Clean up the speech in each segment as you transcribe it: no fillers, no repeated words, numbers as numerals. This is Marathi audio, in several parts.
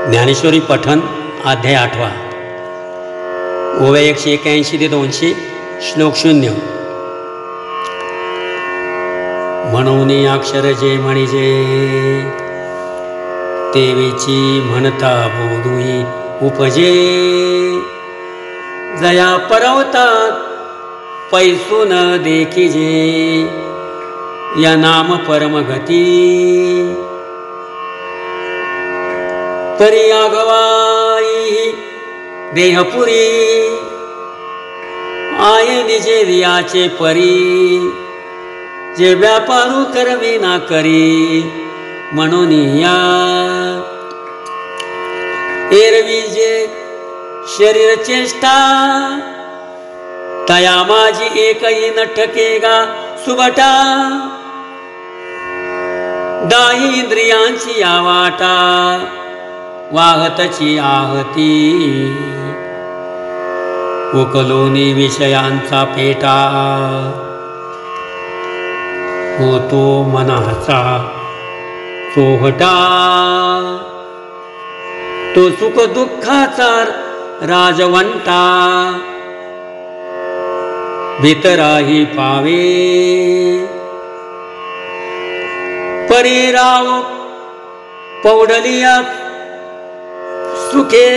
ज्ञानेश्वरी पठण अध्याय 8 ओव्या 181 ते 200 श्लोक 0 म्हणून अक्षर जे म्हणजे तेवेची म्हणता बोधुई उपजे जया पर्वतात पैसून देखिजे या नाम परमगती परी आगवाई देहपुरी आये निजे रियाचे परी जे व्यापारू करवी ना करी म्हणून या एरवी जे शरीर चेष्टा तया माझी एकही न ठकेगा सुबटा दाही इंद्रियांची या वाटा वाहतची आहती उकलोनी विषयांचा पेटा होतो मनाचा चोहटा तो सुख दुःखाचा राजवंटा भीतराही पावे परिराव पौडलिया सुखे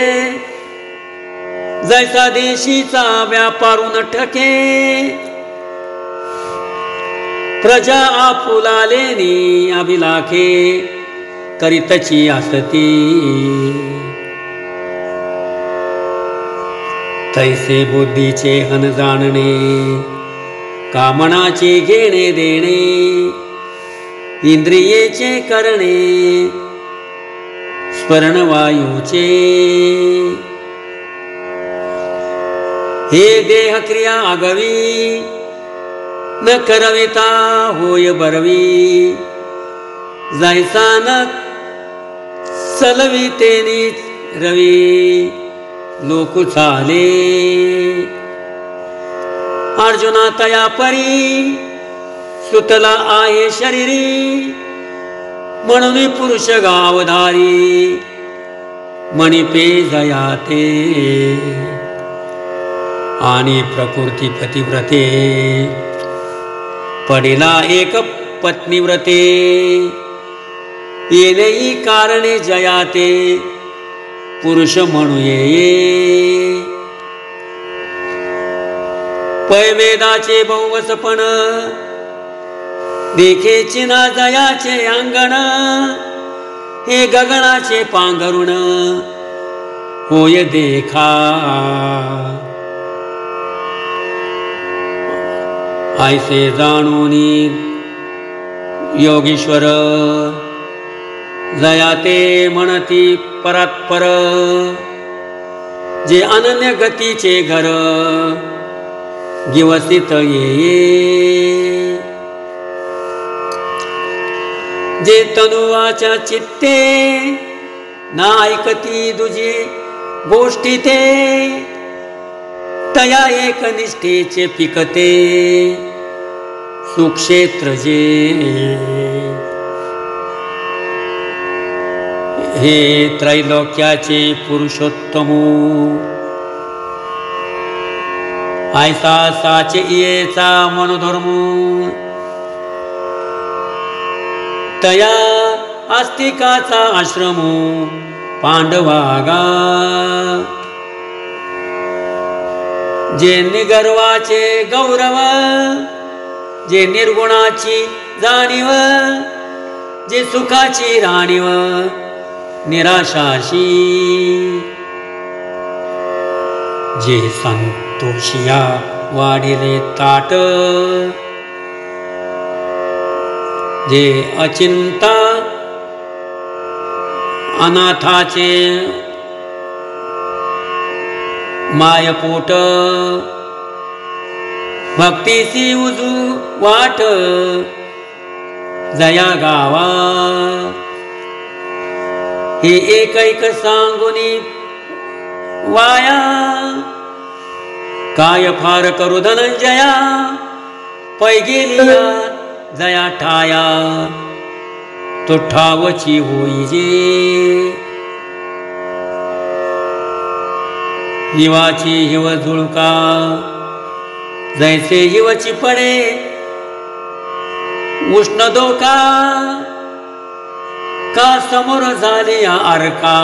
जैसा देशीचा व्यापारून ठके प्रजा आपुलालेनी अभिलाखे करीतची असती तैसे बुद्धीचे हन जाणणे कामनाचे घेणे देणे इंद्रियेचे करणे स्मरणवायूचे हे देह क्रिया आगवी न करविता होय बरवी जैसा न सलवितेनी रवी लोक चाले अर्जुना तया परी सुतला आहे शरीरी म्हणून पुरुष गावधारी मणिपे जयाते आणि प्रकृती पतिव्रते पडिला एक पत्नीव्रते येणेही कारणे जयाते पुरुष म्हणू ये पैवेदाचे बहुवसपण देखेची ना जयाचे अंगण हे गगनाचे पांघरुण होय देखा ऐसे जाणूनी योगीश्वर जयाते म्हणती परात्पर जे अनन्य गतीचे घर गिवसित ये जे तनुवाच्या चित्ते ना ऐकती दुजे गोष्टी ते तया एक निष्ठेचे पिकते सुक्षेत्र जे हे त्रैलोक्याचे पुरुषोत्तमो ऐसा साचे येचा मनोधर्मो तया आस्तिकाचा आश्रमो पांडवागा जे निगर्वाचे गौरव जे निर्गुणाची जाणीव जे सुखाची राणीव निराशाशी जे संतोषिया वाढिले ताट जे अचिंता अनाथाचे मायपोट भक्तीसी उजू वाट जया गावा हे एक सांगुनी वाया काय फार करू धनंजया पै गेलिया जया ठाया तो ठावची होई जे हिवाची हिव झुळका जैसे हिवची पडे उष्ण धोका का समोर झाली आरका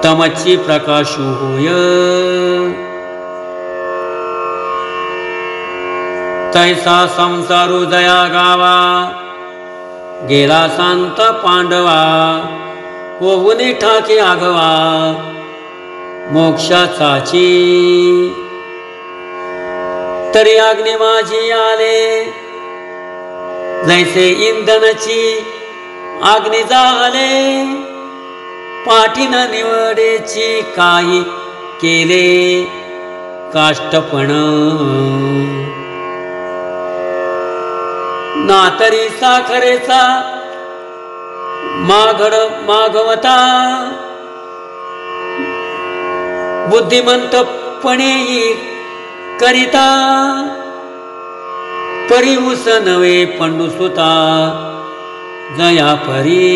तमची प्रकाशू होय तैसा संसारू दया गावा गेला संत पांडवा होऊन ठाके आगवा मोक्षाचाची तरी अग्नी माझी आले जैसे इंधनाची अग्नी झाले पाठीन निवडेची काही केले काष्टपण ना तरी साखरेचा मागवता बुद्धिमंतपणे करिता परी उस नवे पंडुसुता जया परी.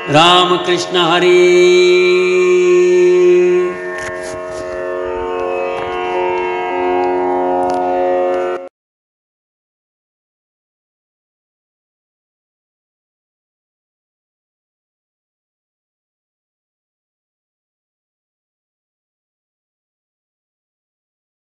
रामकृष्ण हरी.